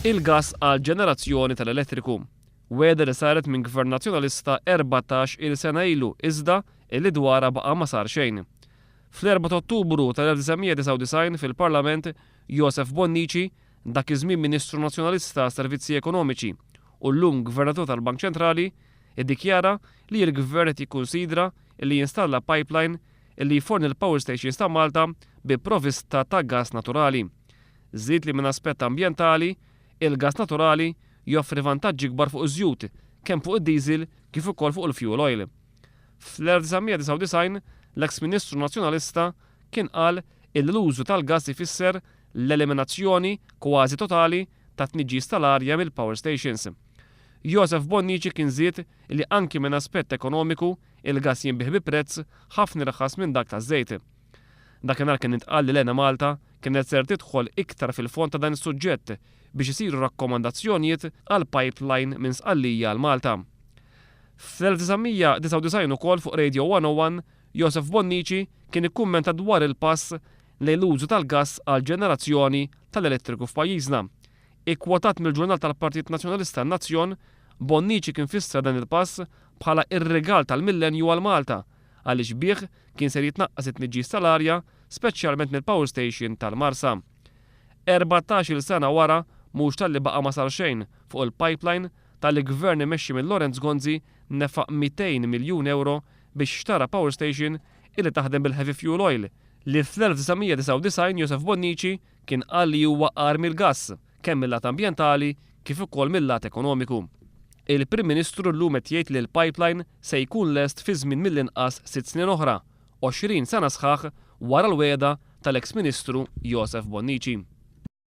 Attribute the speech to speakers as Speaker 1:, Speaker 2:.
Speaker 1: Il-gas għal ġenerazzjoni tal-elettriku. Weda li saret minn Gvern Nazzjonalista 14 il-sena ilu iżda illi dwarha baqa' ma sar xejn. Fl-4 Ottubru tal-1999 fil-Parlament Joseph Bonnici, dak iż-żmien Ministru Nazzjonalista Servizzi Ekonomiċi u llum Gvernatur tal-Bank Ċentrali, iddikjara li l-Gvern qed jikkunsidra li jinstalla pipeline li jforni l-power stations ta' Malta bi provvista ta' gas naturali. Żied li minn aspett ambjentali, il-gas naturali joffri vantaġġi kbar fuq iż-żjud, kemm fuq id-diesel kif ukoll fuq il-fuel oil. Fl-1999 l-eks Ministru Nazzjonalista kien qal il l-użu tal-gas ifisser l-eliminazzjoni kważi totali ta' tniġġis tal-arja mill-power stations. Joseph Bonnici kien żied li anki minn aspett ekonomiku il-gas jinbih bi prezz ħafna irħas minn dak taż-żejt. Dakinhar kien intqal li l-Ena Malta kienet ser tidħol iktar fil-fond ta' dan is-suġġett biex isiru rakkomandazzjonijiet għal pipeline minn Sqallija għal Malta. Fl-1999 ukoll fuq Radio 101 Joseph Bonnici kien ikkummenta dwar il-pass lejn l-użu tal-gas għal ġenerazzjoni tal-elettriku f'pajjiżna. Ikkwotat mill-ġurnal tal-Partit Nazzjonalista Nazzjon, Bonnici kien fissra dan il-pass bħala ir-regal tal-millenju għal Malta għaliex bih kien ser jitnaqqas it-tniġġis tal-arja, speċjalment mill-power station tal-Marsa. 14-il sena wara mhux tal-li baqa' ma sar xejn fuq il-pipeline tal-Gvern imexxi minn Lorenz Gonzi nefaq 200 miljun euro biex xtara power station illi taħdem bil-heavy fuel oil li fl-1999 Joseph Bonnici kien qal li huwa qar mill-gass kemm mill-lat ambjentali kif ukoll mill-lat ekonomiku. Il-Prim Ministru llum qed jgħid li l-pipeline se jkun lest fi żmien mill-inqas 6 snin oħra, 20 sena sħaħ wara l-wegħda tal-eks Ministru Joseph Bonnici.